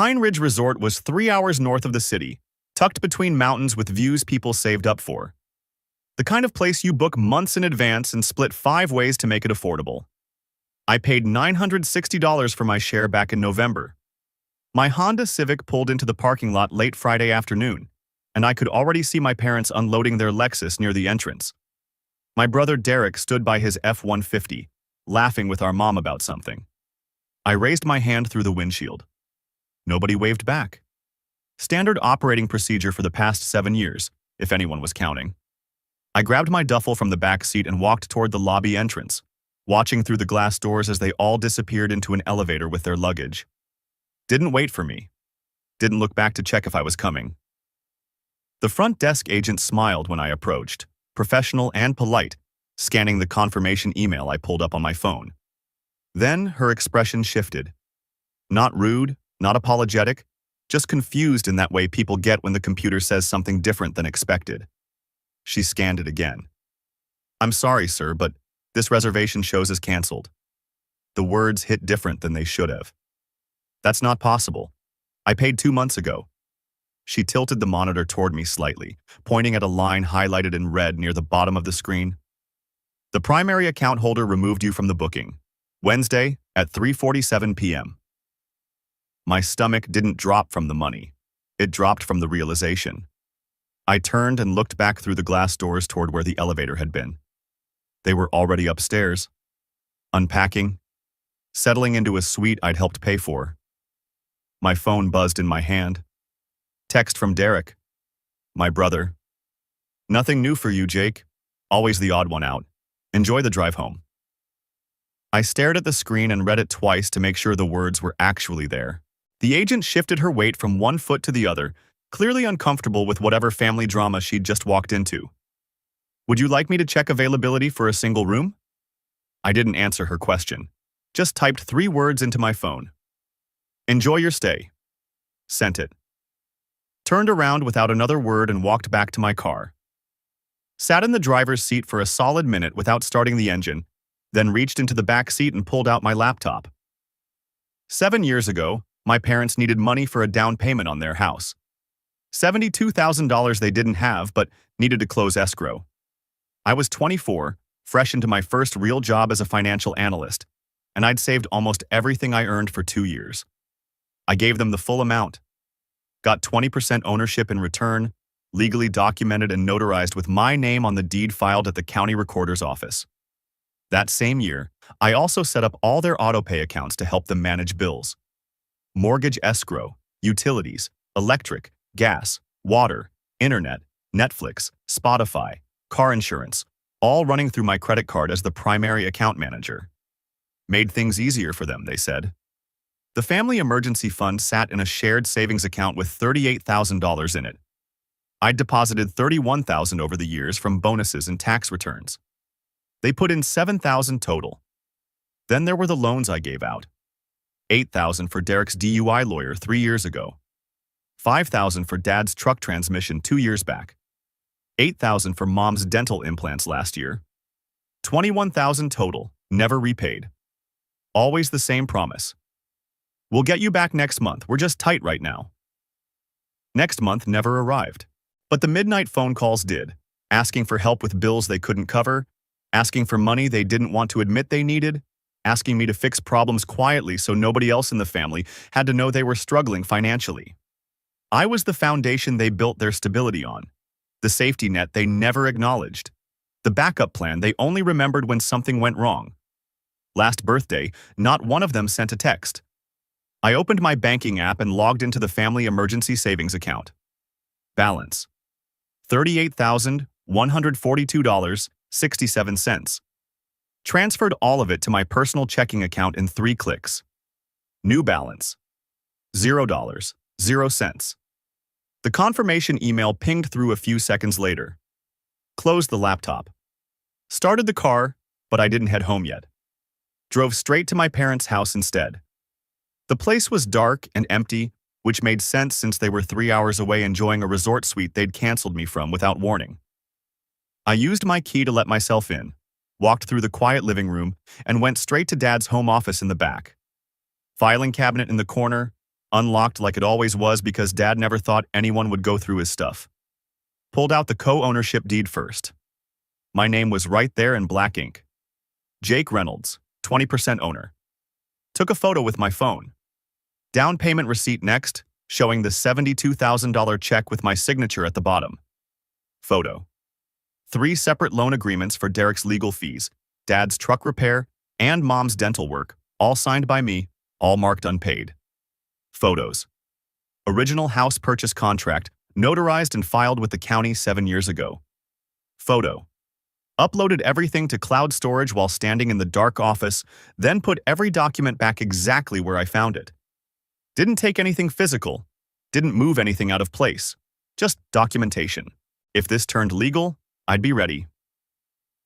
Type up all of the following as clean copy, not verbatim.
Pine Ridge Resort was 3 hours north of the city, tucked between mountains with views people saved up for. The kind of place you book months in advance and split 5 ways to make it affordable. I paid $960 for my share back in November. My Honda Civic pulled into the parking lot late Friday afternoon, and I could already see my parents unloading their Lexus near the entrance. My brother Derek stood by his F-150, laughing with our mom about something. I raised my hand through the windshield. Nobody waved back. Standard operating procedure for the past 7 years, if anyone was counting. I grabbed my duffel from the back seat and walked toward the lobby entrance, watching through the glass doors as they all disappeared into an elevator with their luggage. Didn't wait for me. Didn't look back to check if I was coming. The front desk agent smiled when I approached, professional and polite, scanning the confirmation email I pulled up on my phone. Then her expression shifted. Not rude, not apologetic, just confused in that way people get when the computer says something different than expected. She scanned it again. "I'm sorry, sir, but this reservation shows as canceled." The words hit different than they should have. "That's not possible. I paid 2 months ago." She tilted the monitor toward me slightly, pointing at a line highlighted in red near the bottom of the screen. "The primary account holder removed you from the booking. Wednesday at 3:47 p.m. My stomach didn't drop from the money. It dropped from the realization. I turned and looked back through the glass doors toward where the elevator had been. They were already upstairs, unpacking, settling into a suite I'd helped pay for. My phone buzzed in my hand. Text from Derek, my brother. "Nothing new for you, Jake. Always the odd one out. Enjoy the drive home." I stared at the screen and read it twice to make sure the words were actually there. The agent shifted her weight from one foot to the other, clearly uncomfortable with whatever family drama she'd just walked into. "Would you like me to check availability for a single room?" I didn't answer her question, just typed 3 words into my phone. "Enjoy your stay." Sent it. Turned around without another word and walked back to my car. Sat in the driver's seat for a solid minute without starting the engine, then reached into the back seat and pulled out my laptop. 7 years ago, my parents needed money for a down payment on their house. $72,000 they didn't have but needed to close escrow. I was 24, fresh into my first real job as a financial analyst, and I'd saved almost everything I earned for 2 years. I gave them the full amount. Got 20% ownership in return, legally documented and notarized with my name on the deed filed at the county recorder's office. That same year, I also set up all their autopay accounts to help them manage bills. Mortgage escrow, utilities, electric, gas, water, internet, Netflix, Spotify, car insurance, all running through my credit card as the primary account manager. Made things easier for them, they said. The family emergency fund sat in a shared savings account with $38,000 in it. I'd deposited $31,000 over the years from bonuses and tax returns. They put in $7,000 total. Then there were the loans I gave out. $8,000 for Derek's DUI lawyer 3 years ago. $5,000 for Dad's truck transmission 2 years back. $8,000 for Mom's dental implants last year. $21,000 total, never repaid. Always the same promise. "We'll get you back next month, we're just tight right now." Next month never arrived. But the midnight phone calls did, asking for help with bills they couldn't cover, asking for money they didn't want to admit they needed, asking me to fix problems quietly so nobody else in the family had to know they were struggling financially. I was the foundation they built their stability on, the safety net they never acknowledged, the backup plan they only remembered when something went wrong. Last birthday, not one of them sent a text. I opened my banking app and logged into the family emergency savings account. Balance: $38,142.67. Transferred all of it to my personal checking account in 3 clicks. New balance: $0, 0 cents. The confirmation email pinged through a few seconds later. Closed the laptop. Started the car, but I didn't head home yet. Drove straight to my parents' house instead. The place was dark and empty, which made sense since they were 3 hours away enjoying a resort suite they'd canceled me from without warning. I used my key to let myself in, walked through the quiet living room, and went straight to Dad's home office in the back. Filing cabinet in the corner, Unlocked like it always was because Dad never thought anyone would go through his stuff. Pulled out the co-ownership deed first. My name was right there in black ink. Jake Reynolds, 20% owner. Took a photo with my phone. Down payment receipt next, showing the $72,000 check with my signature at the bottom. Photo. 3 separate loan agreements for Derek's legal fees, Dad's truck repair, and Mom's dental work, all signed by me, all marked unpaid. Photos. Original house purchase contract, notarized and filed with the county 7 years ago. Photo. Uploaded everything to cloud storage while standing in the dark office, then put every document back exactly where I found it. Didn't take anything physical, didn't move anything out of place, just documentation. If this turned legal, I'd be ready.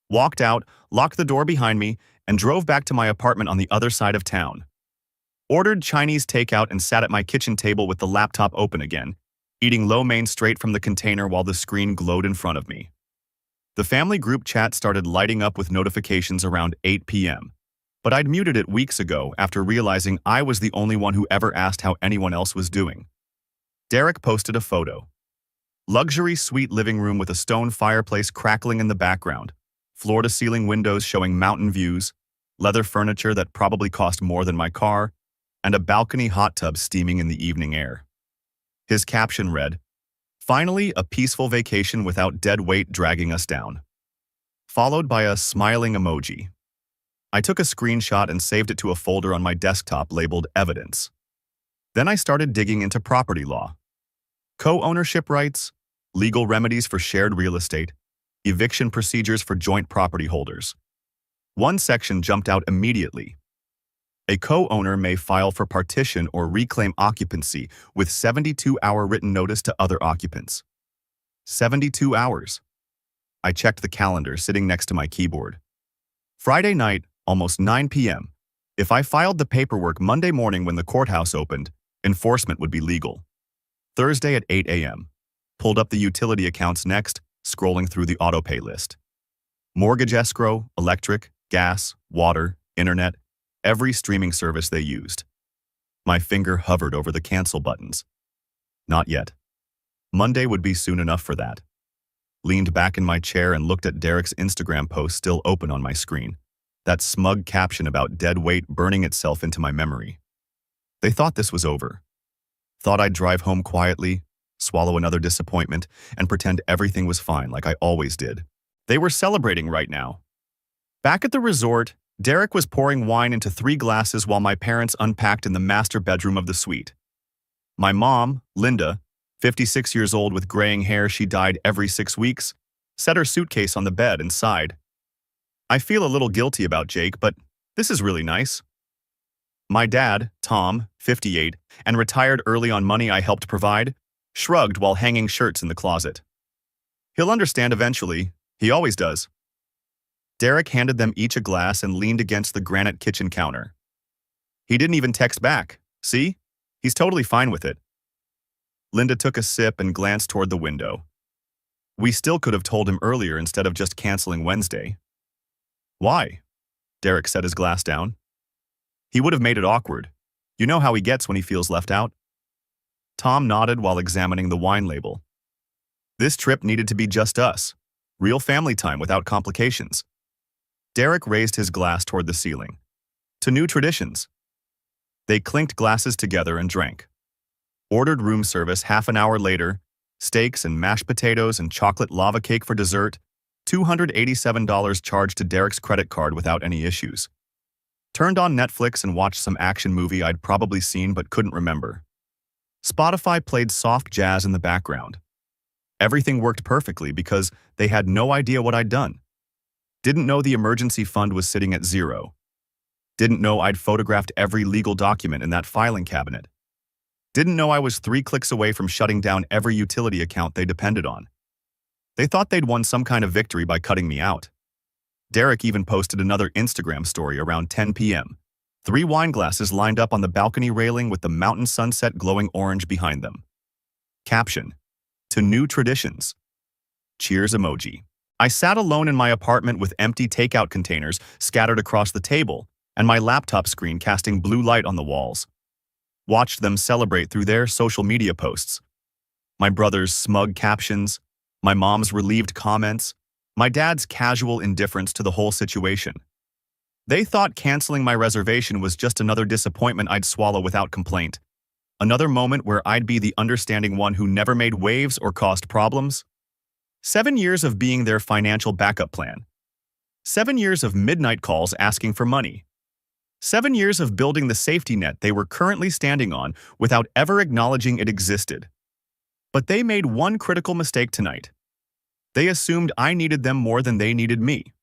Walked out, locked the door behind me, and drove back to my apartment on the other side of town. Ordered Chinese takeout and sat at my kitchen table with the laptop open again, eating lo mein straight from the container while the screen glowed in front of me. The family group chat started lighting up with notifications around 8 p.m., but I'd muted it weeks ago after realizing I was the only one who ever asked how anyone else was doing. Derek posted a photo. Luxury suite living room with a stone fireplace crackling in the background, floor-to-ceiling windows showing mountain views, leather furniture that probably cost more than my car, and a balcony hot tub steaming in the evening air. His caption read, "Finally, a peaceful vacation without dead weight dragging us down," followed by a smiling emoji. I took a screenshot and saved it to a folder on my desktop labeled Evidence. Then I started digging into property law. Co-ownership rights, legal remedies for shared real estate, eviction procedures for joint property holders. One section jumped out immediately. A co-owner may file for partition or reclaim occupancy with 72-hour written notice to other occupants. 72 hours. I checked the calendar sitting next to my keyboard. Friday night, almost 9 p.m. If I filed the paperwork Monday morning when the courthouse opened, enforcement would be legal. Thursday at 8 a.m. Pulled up the utility accounts next, scrolling through the autopay list. Mortgage escrow, electric, gas, water, internet, every streaming service they used. My finger hovered over the cancel buttons. Not yet. Monday would be soon enough for that. Leaned back in my chair and looked at Derek's Instagram post still open on my screen. That smug caption about dead weight burning itself into my memory. They thought this was over. Thought I'd drive home quietly, swallow another disappointment, and pretend everything was fine like I always did. They were celebrating right now. Back at the resort, Derek was pouring wine into 3 glasses while my parents unpacked in the master bedroom of the suite. My mom, Linda, 56 years old with graying hair she dyed every 6 weeks, set her suitcase on the bed and sighed. I feel a little guilty about Jake, but this is really nice. My dad, Tom, 58, and retired early on money I helped provide, shrugged while hanging shirts in the closet. He'll understand eventually. He always does. Derek handed them each a glass and leaned against the granite kitchen counter. He didn't even text back. See? He's totally fine with it. Linda took a sip and glanced toward the window. We still could have told him earlier instead of just canceling Wednesday. Why? Derek set his glass down. He would have made it awkward. You know how he gets when he feels left out. Tom nodded while examining the wine label. This trip needed to be just us. Real family time without complications. Derek raised his glass toward the ceiling. To new traditions. They clinked glasses together and drank. Ordered room service half an hour later, steaks and mashed potatoes and chocolate lava cake for dessert, $287 charged to Derek's credit card without any issues. Turned on Netflix and watched some action movie I'd probably seen but couldn't remember. Spotify played soft jazz in the background. Everything worked perfectly because they had no idea what I'd done. Didn't know the emergency fund was sitting at 0. Didn't know I'd photographed every legal document in that filing cabinet. Didn't know I was 3 clicks away from shutting down every utility account they depended on. They thought they'd won some kind of victory by cutting me out. Derek even posted another Instagram story around 10 p.m. 3 wine glasses lined up on the balcony railing with the mountain sunset glowing orange behind them. Caption: To new traditions. Cheers emoji. I sat alone in my apartment with empty takeout containers scattered across the table and my laptop screen casting blue light on the walls. watched them celebrate through their social media posts. My brother's smug captions, my mom's relieved comments, my dad's casual indifference to the whole situation. They thought canceling my reservation was just another disappointment I'd swallow without complaint. Another moment where I'd be the understanding one who never made waves or caused problems. 7 years of being their financial backup plan. 7 years of midnight calls asking for money. 7 years of building the safety net they were currently standing on without ever acknowledging it existed. But they made one critical mistake tonight. They assumed I needed them more than they needed me.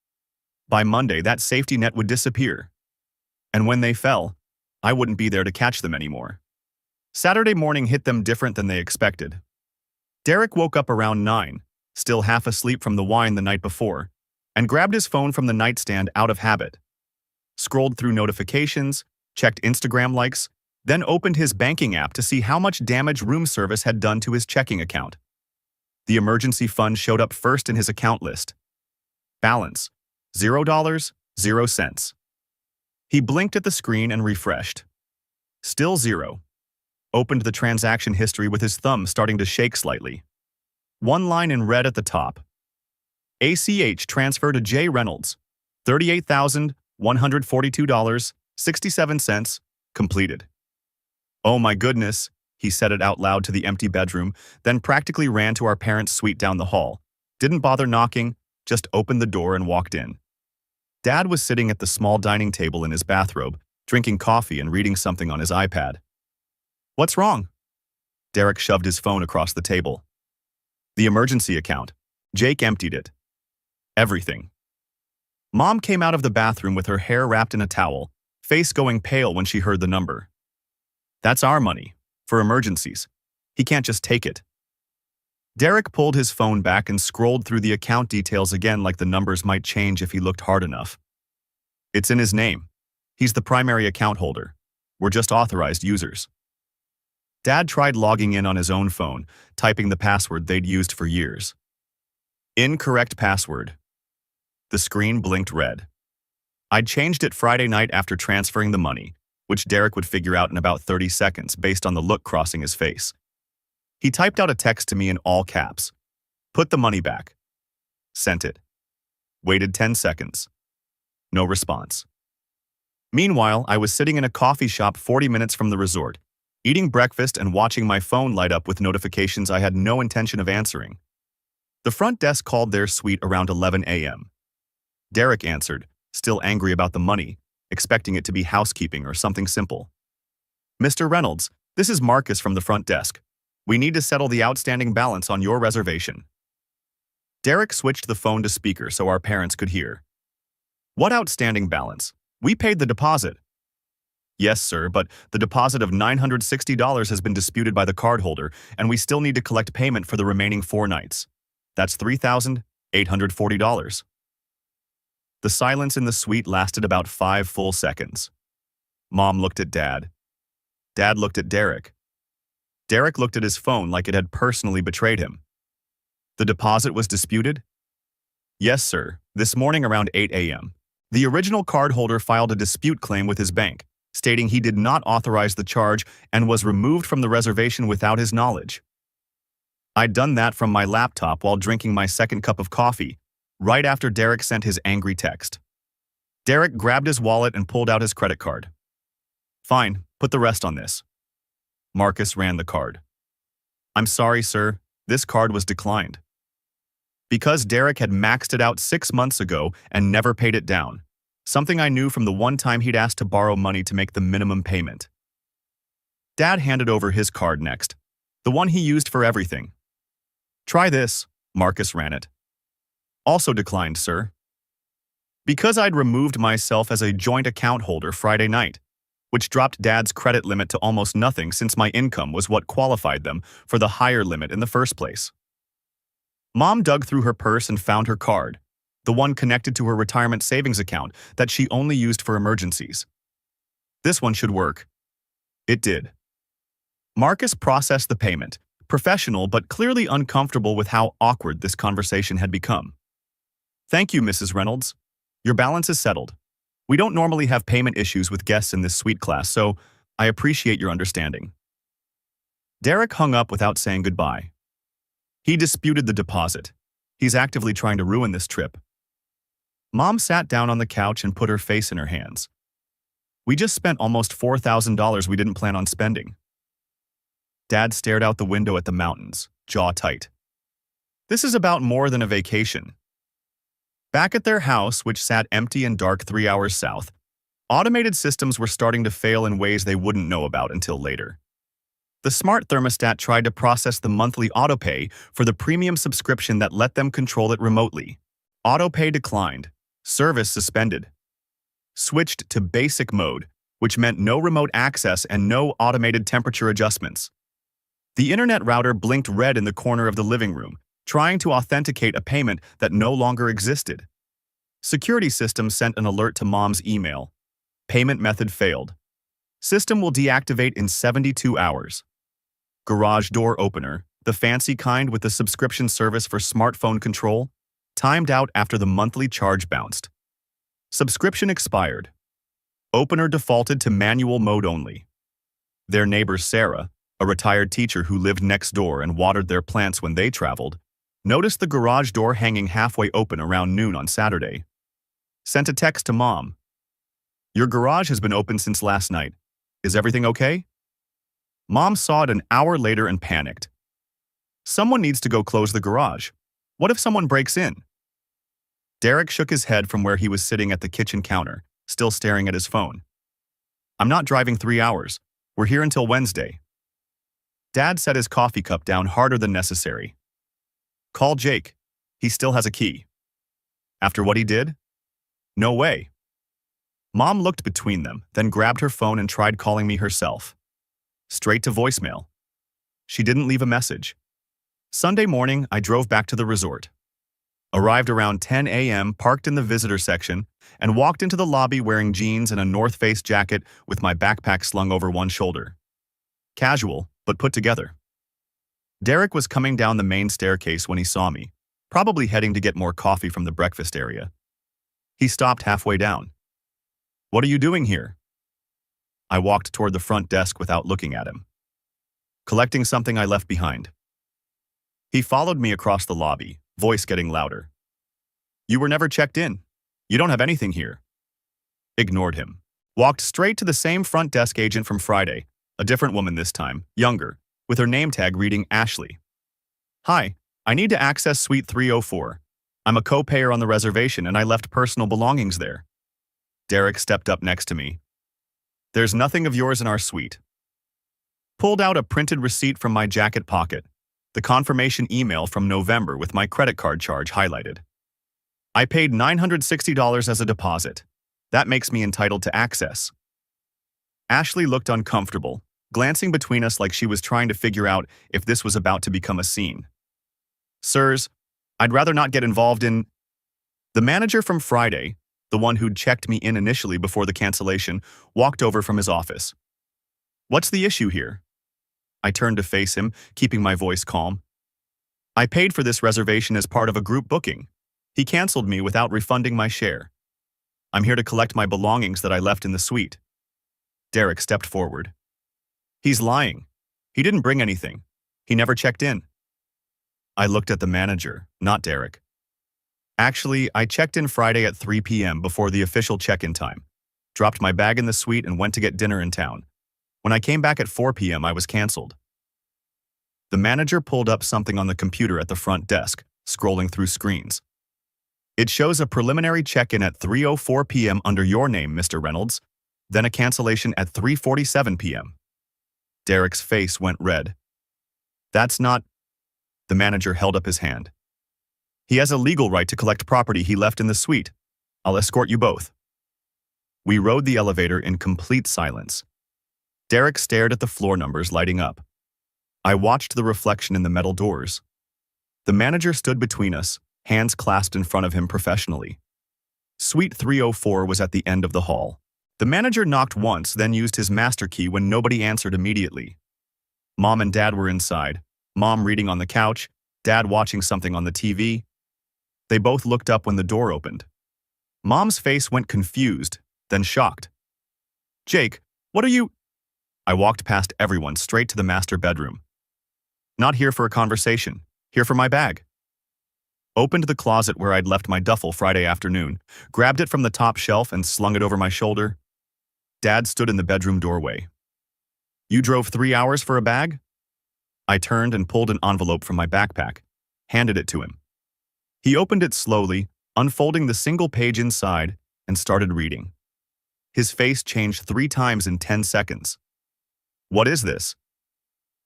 By Monday, that safety net would disappear. And when they fell, I wouldn't be there to catch them anymore. Saturday morning hit them different than they expected. Derek woke up around 9, still half asleep from the wine the night before, and grabbed his phone from the nightstand out of habit. Scrolled through notifications, checked Instagram likes, then opened his banking app to see how much damage room service had done to his checking account. The emergency fund showed up first in his account list. Balance: $0, 0 cents. He blinked at the screen and refreshed. Still zero. Opened the transaction history with his thumb starting to shake slightly. One line in red at the top. ACH transfer to J. Reynolds. $38,142.67. Completed. Oh my goodness, he said it out loud to the empty bedroom, then practically ran to our parents' suite down the hall. Didn't bother knocking, just opened the door and walked in. Dad was sitting at the small dining table in his bathrobe, drinking coffee and reading something on his iPad. What's wrong? Derek shoved his phone across the table. The emergency account. Jake emptied it. Everything. Mom came out of the bathroom with her hair wrapped in a towel, face going pale when she heard the number. That's our money. For emergencies. He can't just take it. Derek pulled his phone back and scrolled through the account details again like the numbers might change if he looked hard enough. It's in his name. He's the primary account holder. We're just authorized users. Dad tried logging in on his own phone, typing the password they'd used for years. Incorrect password. The screen blinked red. I'd changed it Friday night after transferring the money, which Derek would figure out in about 30 seconds based on the look crossing his face. He typed out a text to me in all caps. Put the money back. Sent it. Waited 10 seconds. No response. Meanwhile, I was sitting in a coffee shop 40 minutes from the resort, eating breakfast and watching my phone light up with notifications I had no intention of answering. The front desk called their suite around 11 a.m. Derek answered, still angry about the money, expecting it to be housekeeping or something simple. Mr. Reynolds, this is Marcus from the front desk. We need to settle the outstanding balance on your reservation. Derek switched the phone to speaker so our parents could hear. What outstanding balance? We paid the deposit. Yes, sir, but the deposit of $960 has been disputed by the cardholder, and we still need to collect payment for the remaining 4 nights. That's $3,840. The silence in the suite lasted about 5 full seconds. Mom looked at Dad. Dad looked at Derek. Derek looked at his phone like it had personally betrayed him. The deposit was disputed? Yes, sir. This morning around 8 a.m. The original cardholder filed a dispute claim with his bank, stating he did not authorize the charge and was removed from the reservation without his knowledge. I'd done that from my laptop while drinking my second cup of coffee, right after Derek sent his angry text. Derek grabbed his wallet and pulled out his credit card. Fine, put the rest on this. Marcus ran the card. I'm sorry, sir, this card was declined. Because Derek had maxed it out 6 months ago and never paid it down, something I knew from the one time he'd asked to borrow money to make the minimum payment. Dad handed over his card next, the one he used for everything. Try this, Marcus ran it. Also declined, sir. Because I'd removed myself as a joint account holder Friday night, which dropped Dad's credit limit to almost nothing since my income was what qualified them for the higher limit in the first place. Mom dug through her purse and found her card, the one connected to her retirement savings account that she only used for emergencies. This one should work. It did. Marcus processed the payment, professional but clearly uncomfortable with how awkward this conversation had become. Thank you, Mrs. Reynolds. Your balance is settled. We don't normally have payment issues with guests in this suite class, so I appreciate your understanding. Derek hung up without saying goodbye. He disputed the deposit. He's actively trying to ruin this trip. Mom sat down on the couch and put her face in her hands. We just spent almost $4,000 we didn't plan on spending. Dad stared out the window at the mountains, jaw tight. This is about more than a vacation. Back at their house, which sat empty and dark 3 hours south, automated systems were starting to fail in ways they wouldn't know about until later. The smart thermostat tried to process the monthly autopay for the premium subscription that let them control it remotely. Autopay declined. Service suspended. Switched to basic mode, which meant no remote access and no automated temperature adjustments. The internet router blinked red in the corner of the living room, trying to authenticate a payment that no longer existed. Security system sent an alert to Mom's email. Payment method failed. System will deactivate in 72 hours. Garage door opener, the fancy kind with the subscription service for smartphone control, timed out after the monthly charge bounced. Subscription expired. Opener defaulted to manual mode only. Their neighbor Sarah, a retired teacher who lived next door and watered their plants when they traveled, noticed the garage door hanging halfway open around noon on Saturday. Sent a text to Mom. Your garage has been open since last night. Is everything okay? Mom saw it an hour later and panicked. Someone needs to go close the garage. What if someone breaks in? Derek shook his head from where he was sitting at the kitchen counter, still staring at his phone. I'm not driving 3 hours. We're here until Wednesday. Dad set his coffee cup down harder than necessary. Call Jake. He still has a key. After what he did? No way. Mom looked between them, then grabbed her phone and tried calling me herself. Straight to voicemail. She didn't leave a message. Sunday morning, I drove back to the resort. Arrived around 10 a.m., parked in the visitor section, and walked into the lobby wearing jeans and a North Face jacket with my backpack slung over one shoulder. Casual, but put together. Derek was coming down the main staircase when he saw me, probably heading to get more coffee from the breakfast area. He stopped halfway down. What are you doing here? I walked toward the front desk without looking at him. Collecting something I left behind. He followed me across the lobby, voice getting louder. You were never checked in. You don't have anything here. Ignored him. Walked straight to the same front desk agent from Friday, a different woman this time, younger, with her name tag reading Ashley. Hi, I need to access Suite 304. I'm a co-payer on the reservation and I left personal belongings there. Derek stepped up next to me. There's nothing of yours in our suite. Pulled out a printed receipt from my jacket pocket, the confirmation email from November with my credit card charge highlighted. I paid $960 as a deposit. That makes me entitled to access. Ashley looked uncomfortable, glancing between us like she was trying to figure out if this was about to become a scene. Sirs, I'd rather not get involved in... The manager from Friday, the one who'd checked me in initially before the cancellation, walked over from his office. What's the issue here? I turned to face him, keeping my voice calm. I paid for this reservation as part of a group booking. He canceled me without refunding my share. I'm here to collect my belongings that I left in the suite. Derek stepped forward. He's lying. He didn't bring anything. He never checked in. I looked at the manager, not Derek. Actually, I checked in Friday at 3 p.m. before the official check-in time, dropped my bag in the suite and went to get dinner in town. When I came back at 4 p.m., I was canceled. The manager pulled up something on the computer at the front desk, scrolling through screens. It shows a preliminary check-in at 3:04 p.m. under your name, Mr. Reynolds, then a cancellation at 3:47 p.m. Derek's face went red. That's not... The manager held up his hand. He has a legal right to collect property he left in the suite. I'll escort you both. We rode the elevator in complete silence. Derek stared at the floor numbers lighting up. I watched the reflection in the metal doors. The manager stood between us, hands clasped in front of him professionally. Suite 304 was at the end of the hall. The manager knocked once, then used his master key when nobody answered immediately. Mom and Dad were inside, Mom reading on the couch, Dad watching something on the TV. They both looked up when the door opened. Mom's face went confused, then shocked. Jake, what are you... I walked past everyone straight to the master bedroom. Not here for a conversation, here for my bag. Opened the closet where I'd left my duffel Friday afternoon, grabbed it from the top shelf and slung it over my shoulder. Dad stood in the bedroom doorway. "You drove 3 hours for a bag?" I turned and pulled an envelope from my backpack, handed it to him. He opened it slowly, unfolding the single page inside, and started reading. His face changed 3 times in 10 seconds. "What is this?"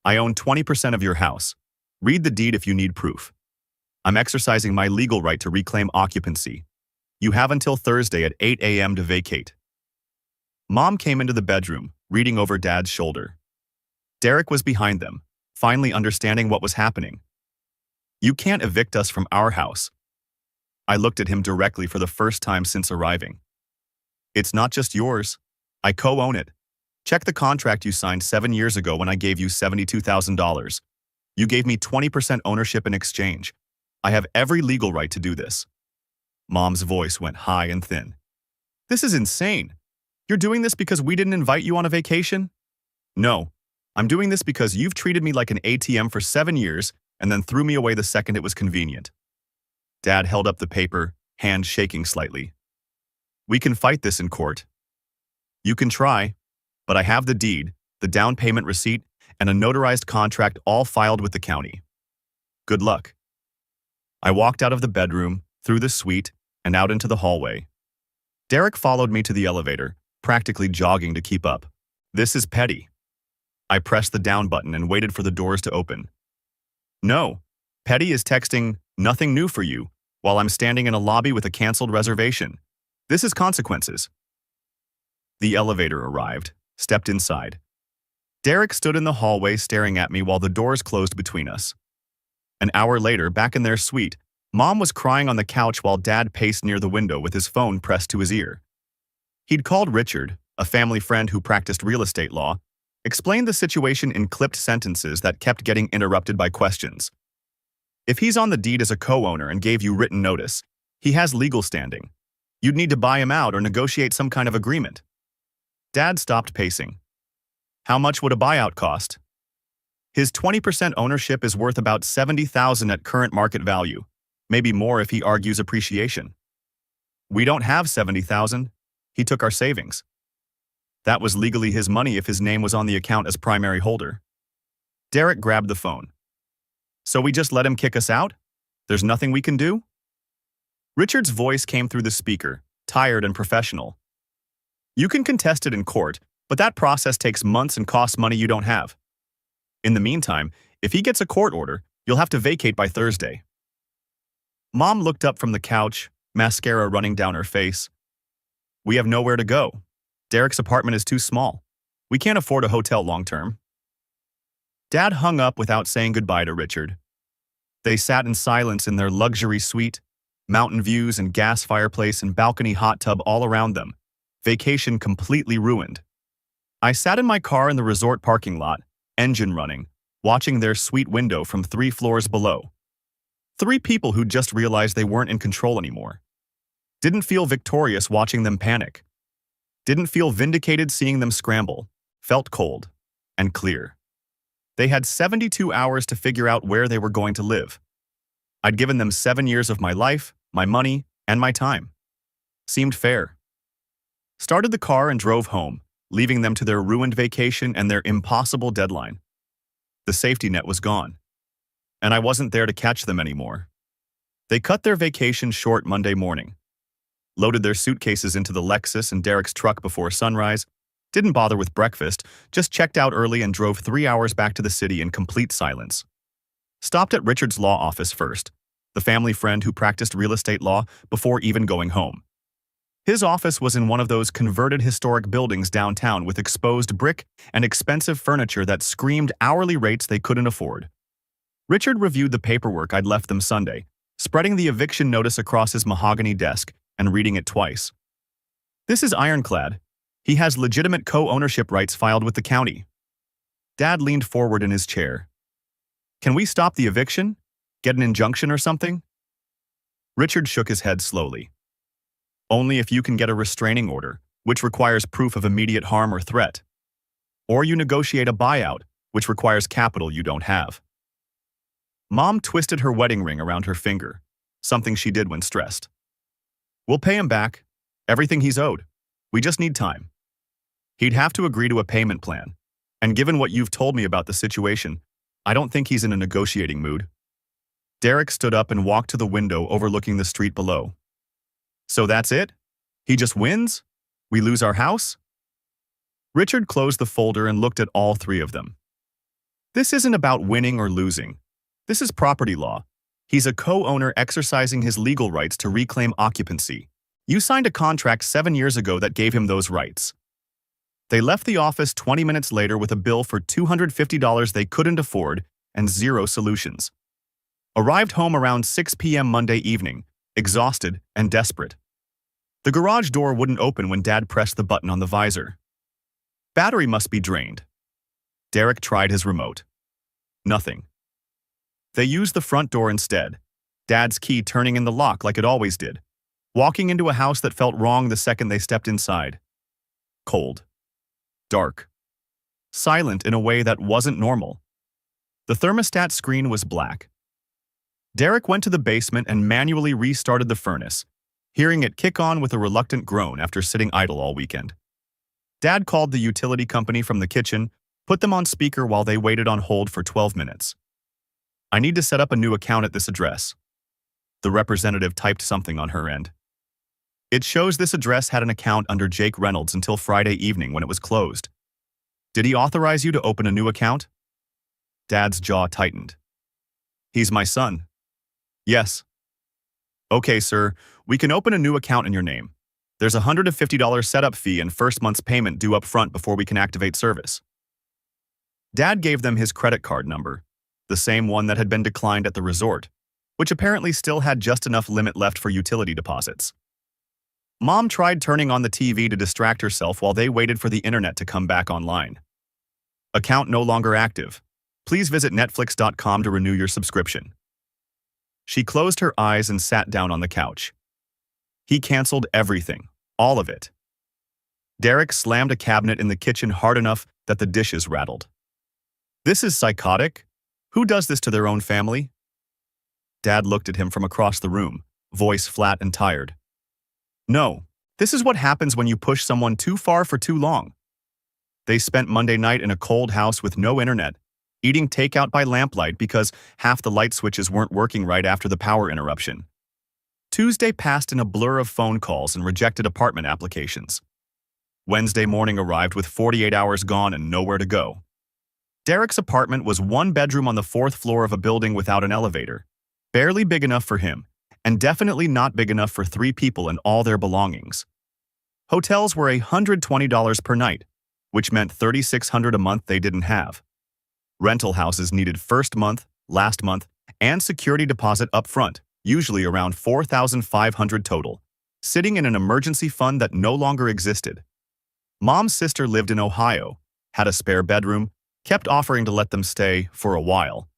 "I own 20% of your house. Read the deed if you need proof. I'm exercising my legal right to reclaim occupancy. You have until Thursday at 8 a.m. to vacate." Mom came into the bedroom, reading over Dad's shoulder. Derek was behind them, finally understanding what was happening. "You can't evict us from our house." I looked at him directly for the first time since arriving. "It's not just yours. I co-own it. Check the contract you signed 7 years ago when I gave you $72,000. You gave me 20% ownership in exchange. I have every legal right to do this." Mom's voice went high and thin. "This is insane. You're doing this because we didn't invite you on a vacation?" "No. I'm doing this because you've treated me like an ATM for 7 years and then threw me away the second it was convenient." Dad held up the paper, hand shaking slightly. "We can fight this in court." "You can try, but I have the deed, the down payment receipt, and a notarized contract all filed with the county. Good luck." I walked out of the bedroom, through the suite, and out into the hallway. Derek followed me to the elevator, practically jogging to keep up. "This is petty." I pressed the down button and waited for the doors to open. "No, petty is texting, 'Nothing new for you,' while I'm standing in a lobby with a canceled reservation. This is consequences." The elevator arrived, stepped inside. Derek stood in the hallway staring at me while the doors closed between us. An hour later, back in their suite, Mom was crying on the couch while Dad paced near the window with his phone pressed to his ear. He'd called Richard, a family friend who practiced real estate law, explained the situation in clipped sentences that kept getting interrupted by questions. "If he's on the deed as a co-owner and gave you written notice, he has legal standing. You'd need to buy him out or negotiate some kind of agreement." Dad stopped pacing. "How much would a buyout cost?" "His 20% ownership is worth about $70,000 at current market value, maybe more if he argues appreciation." "We don't have $70,000. He took our savings." "That was legally his money if his name was on the account as primary holder." Derek grabbed the phone. "So we just let him kick us out? There's nothing we can do?" Richard's voice came through the speaker, tired and professional. "You can contest it in court, but that process takes months and costs money you don't have. In the meantime, if he gets a court order, you'll have to vacate by Thursday." Mom looked up from the couch, mascara running down her face. "We have nowhere to go. Derek's apartment is too small. We can't afford a hotel long-term." Dad hung up without saying goodbye to Richard. They sat in silence in their luxury suite, mountain views and gas fireplace and balcony hot tub all around them, vacation completely ruined. I sat in my car in the resort parking lot, engine running, watching their suite window from 3 floors below. 3 people who just realized they weren't in control anymore. Didn't feel victorious watching them panic. Didn't feel vindicated seeing them scramble. Felt cold and clear. They had 72 hours to figure out where they were going to live. I'd given them 7 years of my life, my money, and my time. Seemed fair. Started the car and drove home, leaving them to their ruined vacation and their impossible deadline. The safety net was gone, and I wasn't there to catch them anymore. They cut their vacation short Monday morning. Loaded their suitcases into the Lexus and Derek's truck before sunrise, didn't bother with breakfast, just checked out early and drove 3 hours back to the city in complete silence. Stopped at Richard's law office first, the family friend who practiced real estate law, before even going home. His office was in one of those converted historic buildings downtown with exposed brick and expensive furniture that screamed hourly rates they couldn't afford. Richard reviewed the paperwork I'd left them Sunday, spreading the eviction notice across his mahogany desk and reading it twice. "This is ironclad. He has legitimate co-ownership rights filed with the county." Dad leaned forward in his chair. "Can we stop the eviction? Get an injunction or something?" Richard shook his head slowly. "Only if you can get a restraining order, which requires proof of immediate harm or threat." Or you negotiate a buyout, which requires capital you don't have. Mom twisted her wedding ring around her finger, something she did when stressed. We'll pay him back. Everything he's owed. We just need time. He'd have to agree to a payment plan. And given what you've told me about the situation, I don't think he's in a negotiating mood. Derek stood up and walked to the window overlooking the street below. So that's it? He just wins? We lose our house? Richard closed the folder and looked at all three of them. This isn't about winning or losing. This is property law. He's a co-owner exercising his legal rights to reclaim occupancy. You signed a contract 7 years ago that gave him those rights. They left the office 20 minutes later with a bill for $250 they couldn't afford and zero solutions. Arrived home around 6 p.m. Monday evening, exhausted and desperate. The garage door wouldn't open when Dad pressed the button on the visor. Battery must be drained. Derek tried his remote. Nothing. They used the front door instead, Dad's key turning in the lock like it always did, walking into a house that felt wrong the second they stepped inside. Cold. Dark. Silent in a way that wasn't normal. The thermostat screen was black. Derek went to the basement and manually restarted the furnace, hearing it kick on with a reluctant groan after sitting idle all weekend. Dad called the utility company from the kitchen, put them on speaker while they waited on hold for 12 minutes. I need to set up a new account at this address. The representative typed something on her end. It shows this address had an account under Jake Reynolds until Friday evening when it was closed. Did he authorize you to open a new account? Dad's jaw tightened. He's my son. Yes. Okay, sir, we can open a new account in your name. There's a $150 setup fee and first month's payment due up front before we can activate service. Dad gave them his credit card number, the same one that had been declined at the resort, which apparently still had just enough limit left for utility deposits. Mom tried turning on the TV to distract herself while they waited for the internet to come back online. Account no longer active. Please visit netflix.com to renew your subscription. She closed her eyes and sat down on the couch. He canceled everything, all of it. Derek slammed a cabinet in the kitchen hard enough that the dishes rattled. This is psychotic? Who does this to their own family? Dad looked at him from across the room, voice flat and tired. No, this is what happens when you push someone too far for too long. They spent Monday night in a cold house with no internet, eating takeout by lamplight because half the light switches weren't working right after the power interruption. Tuesday passed in a blur of phone calls and rejected apartment applications. Wednesday morning arrived with 48 hours gone and nowhere to go. Derek's apartment was one bedroom on the 4th floor of a building without an elevator, barely big enough for him, and definitely not big enough for 3 people and all their belongings. Hotels were $120 per night, which meant $3,600 a month they didn't have. Rental houses needed first month, last month, and security deposit up front, usually around $4,500 total, sitting in an emergency fund that no longer existed. Mom's sister lived in Ohio, had a spare bedroom, kept offering to let them stay for a while.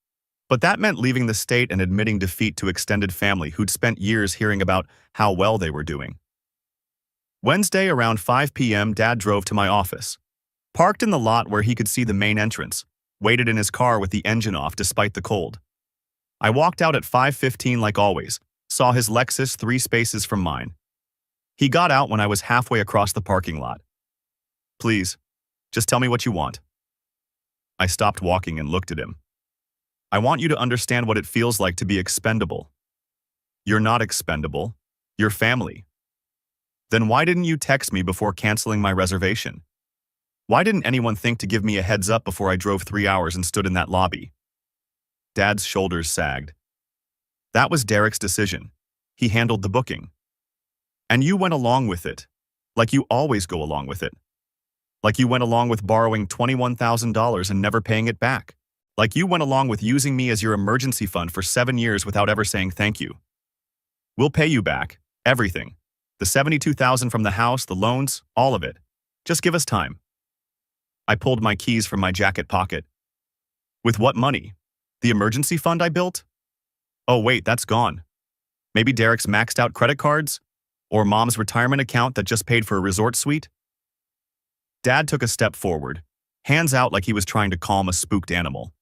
But that meant leaving the state and admitting defeat to extended family who'd spent years hearing about how well they were doing. Wednesday around 5 p.m., Dad drove to my office. Parked in the lot where he could see the main entrance, waited in his car with the engine off despite the cold. I walked out at 5:15 like always, saw his Lexus 3 spaces from mine. He got out when I was halfway across the parking lot. Please, just tell me what you want. I stopped walking and looked at him. I want you to understand what it feels like to be expendable. You're not expendable. You're family. Then why didn't you text me before canceling my reservation? Why didn't anyone think to give me a heads up before I drove 3 hours and stood in that lobby? Dad's shoulders sagged. That was Derek's decision. He handled the booking. And you went along with it, like you always go along with it. Like you went along with borrowing $21,000 and never paying it back. Like you went along with using me as your emergency fund for 7 years without ever saying thank you. We'll pay you back, everything. The $72,000 from the house, the loans, all of it. Just give us time. I pulled my keys from my jacket pocket. With what money? The emergency fund I built? Oh wait, that's gone. Maybe Derek's maxed out credit cards? Or Mom's retirement account that just paid for a resort suite? Dad took a step forward, hands out like he was trying to calm a spooked animal.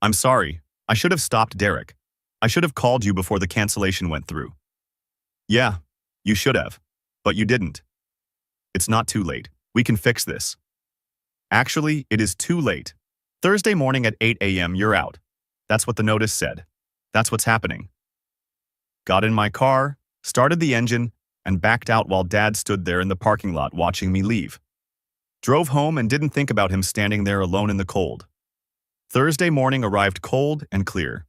I'm sorry. I should have stopped Derek. I should have called you before the cancellation went through. Yeah, you should have. But you didn't. It's not too late. We can fix this. Actually, it is too late. Thursday morning at 8 a.m. you're out. That's what the notice said. That's what's happening. Got in my car, started the engine, and backed out while Dad stood there in the parking lot watching me leave. Drove home and didn't think about him standing there alone in the cold. Thursday morning arrived cold and clear.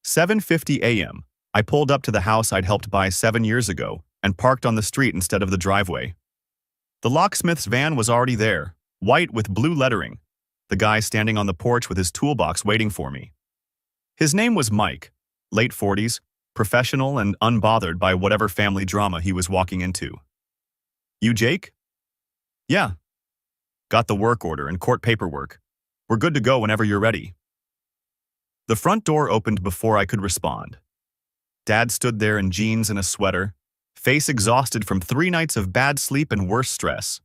7:50 a.m. I pulled up to the house I'd helped buy 7 years ago and parked on the street instead of the driveway. The locksmith's van was already there, white with blue lettering. The guy standing on the porch with his toolbox waiting for me. His name was Mike, late 40s, professional and unbothered by whatever family drama he was walking into. You Jake? Yeah. Got the work order and court paperwork. We're good to go whenever you're ready. The front door opened before I could respond. Dad stood there in jeans and a sweater, face exhausted from 3 nights of bad sleep and worse stress.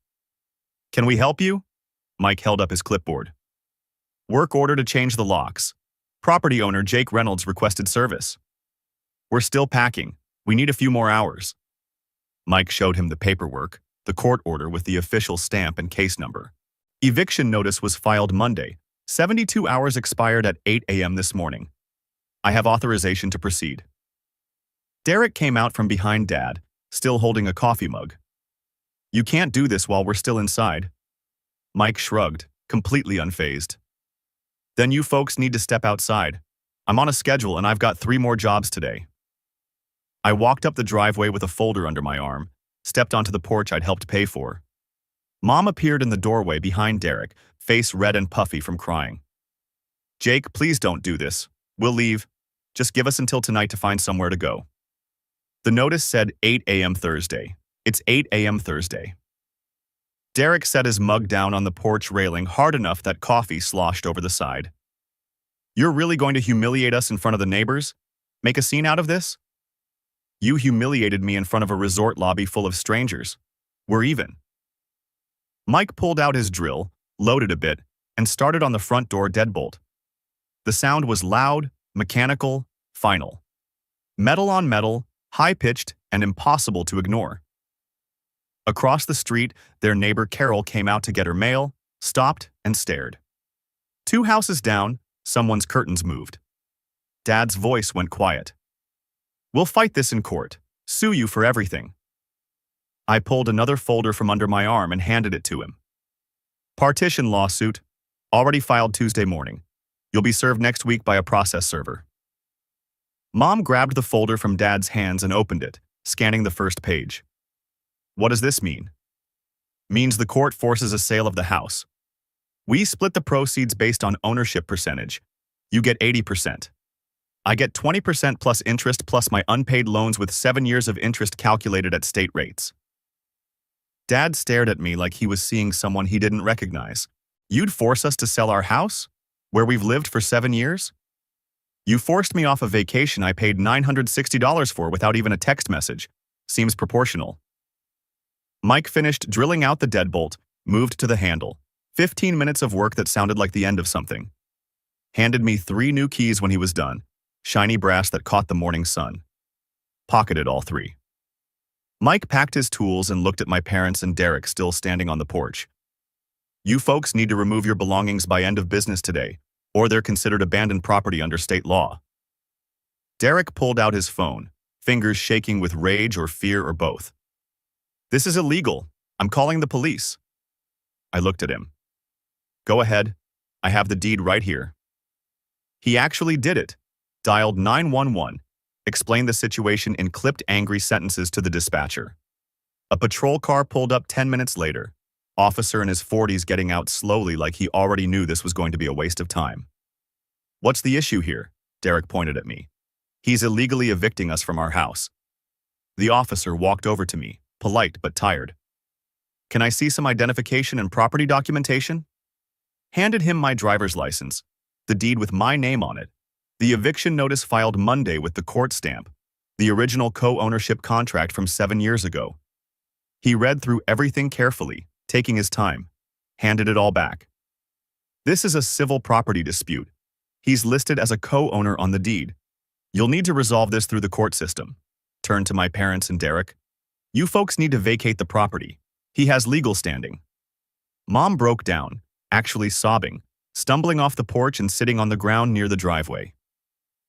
Can we help you? Mike held up his clipboard. Work order to change the locks. Property owner Jake Reynolds requested service. We're still packing. We need a few more hours. Mike showed him the paperwork, the court order with the official stamp and case number. Eviction notice was filed Monday. 72 hours expired at 8 a.m. this morning. I have authorization to proceed. Derek came out from behind Dad, still holding a coffee mug. You can't do this while we're still inside. Mike shrugged, completely unfazed. Then you folks need to step outside. I'm on a schedule and I've got 3 more jobs today. I walked up the driveway with a folder under my arm, stepped onto the porch I'd helped pay for. Mom appeared in the doorway behind Derek, face red and puffy from crying. Jake, please don't do this. We'll leave. Just give us until tonight to find somewhere to go. The notice said 8 a.m. Thursday. It's 8 a.m. Thursday. Derek set his mug down on the porch railing hard enough that coffee sloshed over the side. You're really going to humiliate us in front of the neighbors? Make a scene out of this? You humiliated me in front of a resort lobby full of strangers. We're even. Mike pulled out his drill, loaded a bit, and started on the front door deadbolt. The sound was loud, mechanical, final. Metal on metal, high-pitched, and impossible to ignore. Across the street, their neighbor Carol came out to get her mail, stopped, and stared. 2 houses down, someone's curtains moved. Dad's voice went quiet. We'll fight this in court. Sue you for everything. I pulled another folder from under my arm and handed it to him. Partition lawsuit, already filed Tuesday morning. You'll be served next week by a process server. Mom grabbed the folder from Dad's hands and opened it, scanning the first page. What does this mean? Means the court forces a sale of the house. We split the proceeds based on ownership percentage. You get 80%. I get 20% plus interest plus my unpaid loans with 7 years of interest calculated at state rates. Dad stared at me like he was seeing someone he didn't recognize. You'd force us to sell our house? Where we've lived for 7 years? You forced me off a vacation I paid $960 for without even a text message. Seems proportional. Mike finished drilling out the deadbolt, moved to the handle. 15 minutes of work that sounded like the end of something. Handed me 3 new keys when he was done, shiny brass that caught the morning sun. Pocketed all 3. Mike packed his tools and looked at my parents and Derek still standing on the porch. You folks need to remove your belongings by end of business today, or they're considered abandoned property under state law. Derek pulled out his phone, fingers shaking with rage or fear or both. This is illegal. I'm calling the police. I looked at him. Go ahead. I have the deed right here. He actually did it. Dialed 911. Explained the situation in clipped angry sentences to the dispatcher. A patrol car pulled up 10 minutes later. Officer in his 40s getting out slowly like he already knew this was going to be a waste of time. What's the issue here? Derek pointed at me. He's illegally evicting us from our house. The officer walked over to me, polite but tired. Can I see some identification and property documentation? Handed him my driver's license, the deed with my name on it, the eviction notice filed Monday with the court stamp, the original co-ownership contract from 7 years ago. He read through everything carefully, taking his time, handed it all back. This is a civil property dispute. He's listed as a co-owner on the deed. You'll need to resolve this through the court system. Turn to my parents and Derek. You folks need to vacate the property. He has legal standing. Mom broke down, actually sobbing, stumbling off the porch and sitting on the ground near the driveway.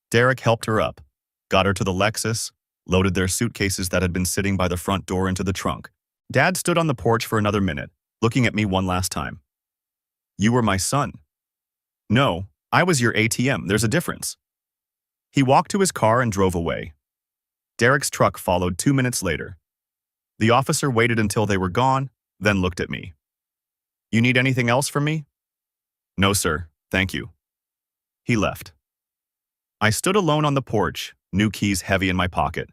Derek helped her up, got her to the Lexus, loaded their suitcases that had been sitting by the front door into the trunk. Dad stood on the porch for another minute, looking at me one last time. You were my son. No, I was your ATM. There's a difference. He walked to his car and drove away. Derek's truck followed 2 minutes later. The officer waited until they were gone, then looked at me. You need anything else from me? No, sir. Thank you. He left. I stood alone on the porch, new keys heavy in my pocket.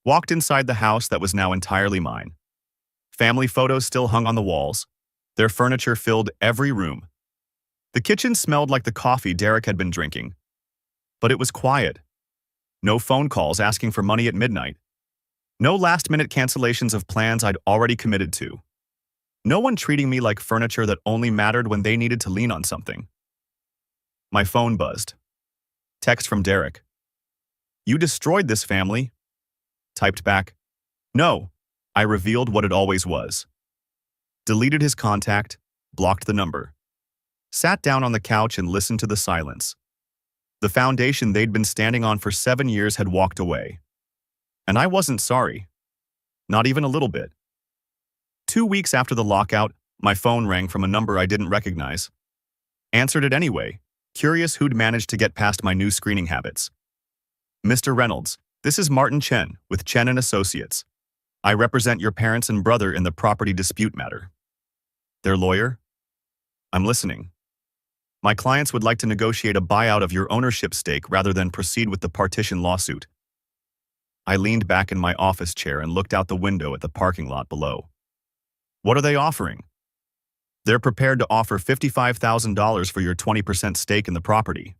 Walked inside the house that was now entirely mine. Family photos still hung on the walls. Their furniture filled every room. The kitchen smelled like the coffee Derek had been drinking. But it was quiet. No phone calls asking for money at midnight. No last-minute cancellations of plans I'd already committed to. No one treating me like furniture that only mattered when they needed to lean on something. My phone buzzed. Text from Derek. You destroyed this family. Typed back. No. I revealed what it always was. Deleted his contact, blocked the number. Sat down on the couch and listened to the silence. The foundation they'd been standing on for 7 years had walked away. And I wasn't sorry. Not even a little bit. 2 weeks after the lockout, my phone rang from a number I didn't recognize. Answered it anyway, curious who'd managed to get past my new screening habits. Mr. Reynolds, this is Martin Chen with Chen & Associates. I represent your parents and brother in the property dispute matter. Their lawyer? I'm listening. My clients would like to negotiate a buyout of your ownership stake rather than proceed with the partition lawsuit. I leaned back in my office chair and looked out the window at the parking lot below. What are they offering? They're prepared to offer $55,000 for your 20% stake in the property.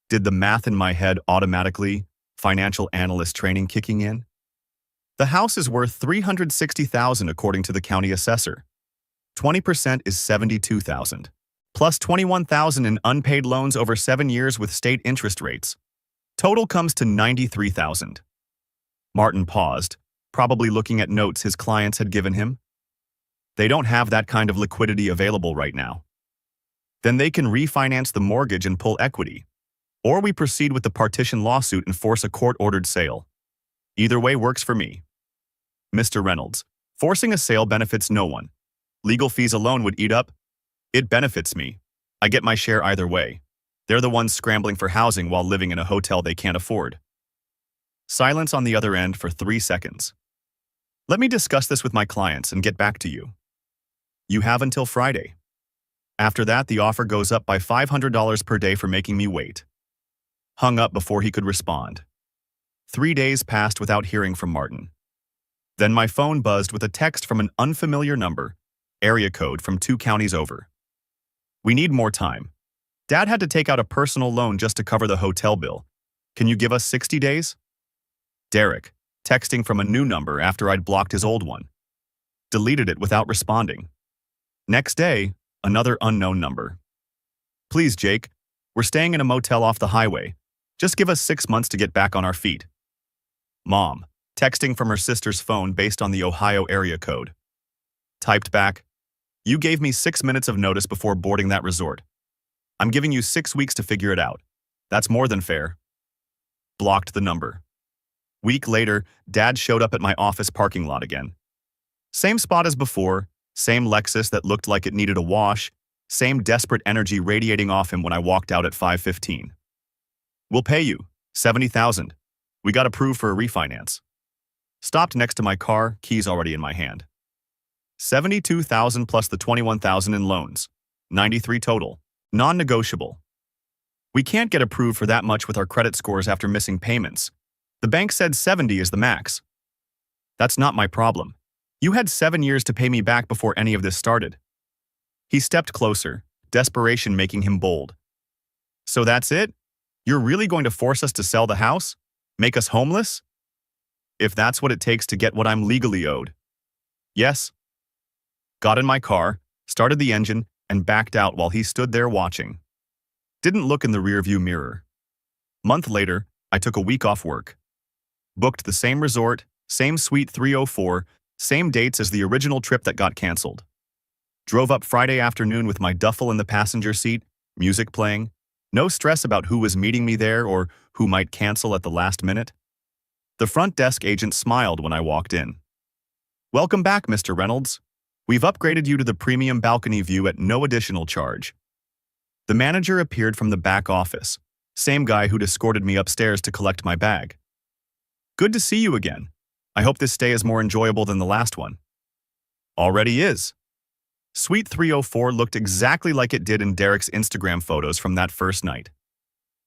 Did the math in my head automatically, financial analyst training kicking in? The house is worth $360,000 according to the county assessor. 20% is $72,000, plus $21,000 in unpaid loans over 7 years with state interest rates. Total comes to $93,000. Martin paused, probably looking at notes his clients had given him. They don't have that kind of liquidity available right now. Then they can refinance the mortgage and pull equity. Or we proceed with the partition lawsuit and force a court-ordered sale. Either way works for me. Mr. Reynolds, forcing a sale benefits no one. Legal fees alone would eat up. It benefits me. I get my share either way. They're the ones scrambling for housing while living in a hotel they can't afford. Silence on the other end for 3 seconds. Let me discuss this with my clients and get back to you. You have until Friday. After that, the offer goes up by $500 per day for making me wait. Hung up before he could respond. 3 days passed without hearing from Martin. Then my phone buzzed with a text from an unfamiliar number, area code from 2 counties over. We need more time. Dad had to take out a personal loan just to cover the hotel bill. Can you give us 60 days? Derek, texting from a new number after I'd blocked his old one. Deleted it without responding. Next day, another unknown number. Please, Jake, we're staying in a motel off the highway. Just give us 6 months to get back on our feet. Mom, texting from her sister's phone based on the Ohio area code. Typed back, you gave me 6 minutes of notice before boarding that resort. I'm giving you 6 weeks to figure it out. That's more than fair. Blocked the number. Week later, Dad showed up at my office parking lot again. Same spot as before, same Lexus that looked like it needed a wash, same desperate energy radiating off him when I walked out at 5:15. We'll pay you, $70,000. We got approved for a refinance. Stopped next to my car, keys already in my hand. $72,000 plus the $21,000 in loans. $93 total. Non-negotiable. We can't get approved for that much with our credit scores after missing payments. The bank said 70 is the max. That's not my problem. You had 7 years to pay me back before any of this started. He stepped closer, desperation making him bold. So that's it? You're really going to force us to sell the house? Make us homeless? If that's what it takes to get what I'm legally owed. Yes. Got in my car, started the engine, and backed out while he stood there watching. Didn't look in the rearview mirror. Month later, I took a week off work. Booked the same resort, same suite 304, same dates as the original trip that got canceled. Drove up Friday afternoon with my duffel in the passenger seat, music playing. No stress about who was meeting me there or who might cancel at the last minute. The front desk agent smiled when I walked in. "Welcome back, Mr. Reynolds. We've upgraded you to the premium balcony view at no additional charge." The manager appeared from the back office, same guy who'd escorted me upstairs to collect my bag. "Good to see you again. I hope this stay is more enjoyable than the last one." "Already is." Suite 304 looked exactly like it did in Derek's Instagram photos from that first night.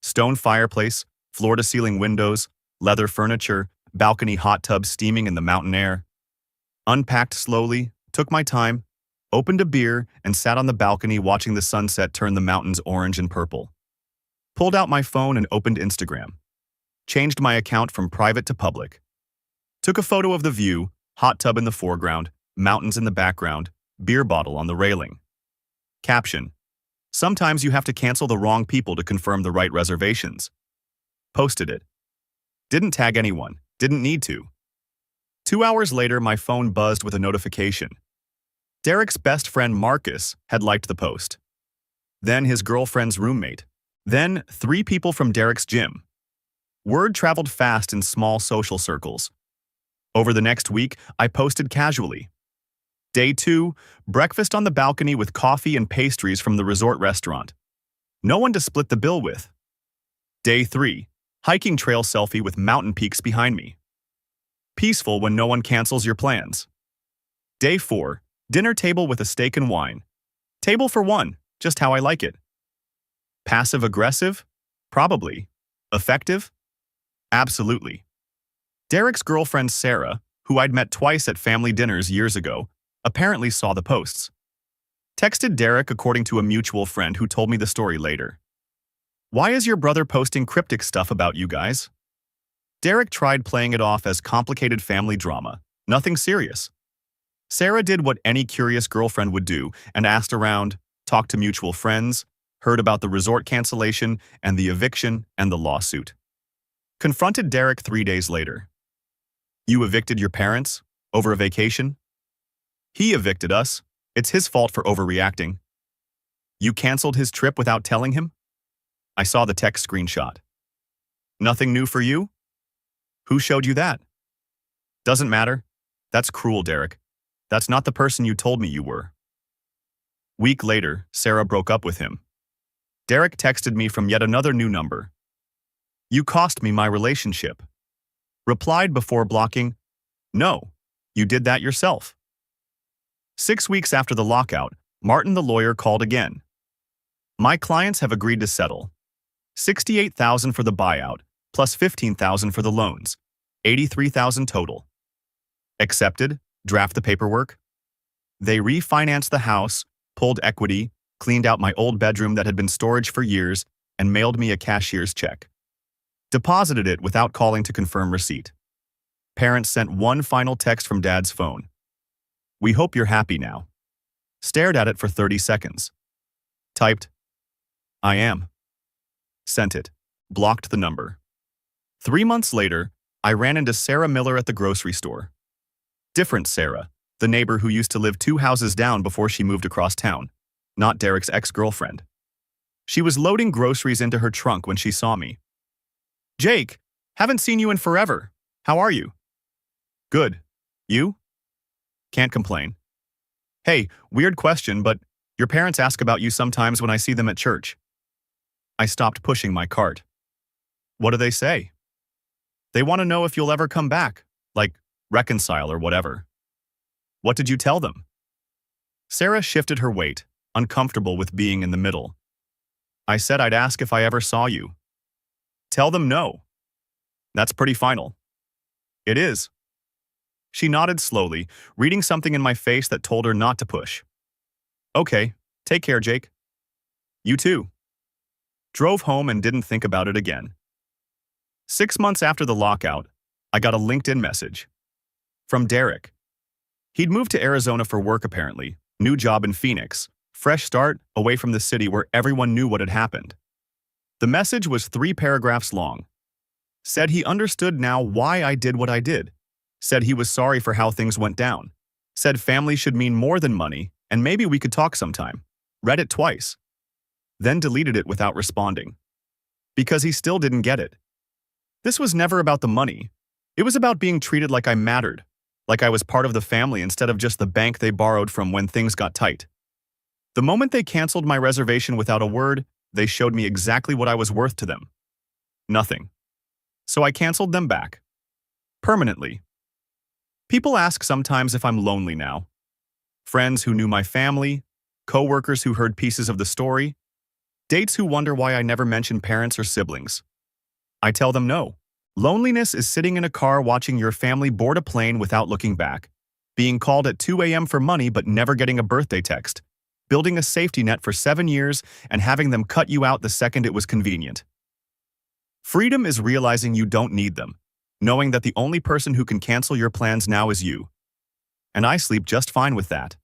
Stone fireplace, floor-to-ceiling windows, leather furniture, balcony hot tub steaming in the mountain air. Unpacked slowly, took my time, opened a beer, and sat on the balcony watching the sunset turn the mountains orange and purple. Pulled out my phone and opened Instagram. Changed my account from private to public. Took a photo of the view, hot tub in the foreground, mountains in the background, beer bottle on the railing. Caption: "Sometimes you have to cancel the wrong people to confirm the right reservations." Posted it. Didn't tag anyone, didn't need to. 2 hours later, my phone buzzed with a notification. Derek's best friend Marcus had liked the post. Then his girlfriend's roommate. Then 3 people from Derek's gym. Word traveled fast in small social circles. Over the next week, I posted casually. Day 2, breakfast on the balcony with coffee and pastries from the resort restaurant. No one to split the bill with. Day 3, hiking trail selfie with mountain peaks behind me. Peaceful when no one cancels your plans. Day 4, dinner table with a steak and wine. Table for one, just how I like it. Passive-aggressive? Probably. Effective? Absolutely. Derek's girlfriend Sarah, who I'd met twice at family dinners years ago, apparently saw the posts. Texted Derek according to a mutual friend who told me the story later. "Why is your brother posting cryptic stuff about you guys?" Derek tried playing it off as complicated family drama, nothing serious. Sarah did what any curious girlfriend would do and asked around, talked to mutual friends, heard about the resort cancellation and the eviction and the lawsuit. Confronted Derek 3 days later. "You evicted your parents? Over a vacation?" "He evicted us. It's his fault for overreacting." "You canceled his trip without telling him?" I saw the text screenshot. "Nothing new for you?" "Who showed you that?" "Doesn't matter. That's cruel, Derek. That's not the person you told me you were." Week later, Sarah broke up with him. Derek texted me from yet another new number. "You cost me my relationship." Replied before blocking, "No, you did that yourself." 6 weeks after the lockout, Martin the lawyer called again. "My clients have agreed to settle. $68,000 for the buyout, plus $15,000 for the loans. $83,000 total. Accepted, draft the paperwork." They refinanced the house, pulled equity, cleaned out my old bedroom that had been storage for years, and mailed me a cashier's check. Deposited it without calling to confirm receipt. Parents sent one final text from Dad's phone. "We hope you're happy now." Stared at it for 30 seconds. Typed, "I am." Sent it. Blocked the number. 3 months later, I ran into Sarah Miller at the grocery store. Different Sarah, the neighbor who used to live 2 houses down before she moved across town, not Derek's ex-girlfriend. She was loading groceries into her trunk when she saw me. "Jake, haven't seen you in forever. How are you?" "Good. You?" "Can't complain." "Hey, weird question, but your parents ask about you sometimes when I see them at church." I stopped pushing my cart. "What do they say?" "They want to know if you'll ever come back, like reconcile or whatever." "What did you tell them?" Sarah shifted her weight, uncomfortable with being in the middle. "I said I'd ask if I ever saw you." "Tell them no." "That's pretty final." "It is." She nodded slowly, reading something in my face that told her not to push. "Okay, take care, Jake." "You too." Drove home and didn't think about it again. 6 months after the lockout, I got a LinkedIn message. From Derek. He'd moved to Arizona for work apparently, new job in Phoenix, Fresh start, away from the city where everyone knew what had happened. The message was 3 paragraphs long. Said he understood now why I did what I did. Said he was sorry for how things went down. Said family should mean more than money, and maybe we could talk sometime. Read it twice. Then deleted it without responding. Because he still didn't get it. This was never about the money. It was about being treated like I mattered, like I was part of the family instead of just the bank they borrowed from when things got tight. The moment they canceled my reservation without a word, they showed me exactly what I was worth to them. Nothing. So I canceled them back. Permanently. People ask sometimes if I'm lonely now. Friends who knew my family, co-workers who heard pieces of the story, dates who wonder why I never mention parents or siblings. I tell them no. Loneliness is sitting in a car watching your family board a plane without looking back, being called at 2 a.m. for money but never getting a birthday text, building a safety net for 7 years and having them cut you out the second it was convenient. Freedom is realizing you don't need them, knowing that the only person who can cancel your plans now is you. And I sleep just fine with that.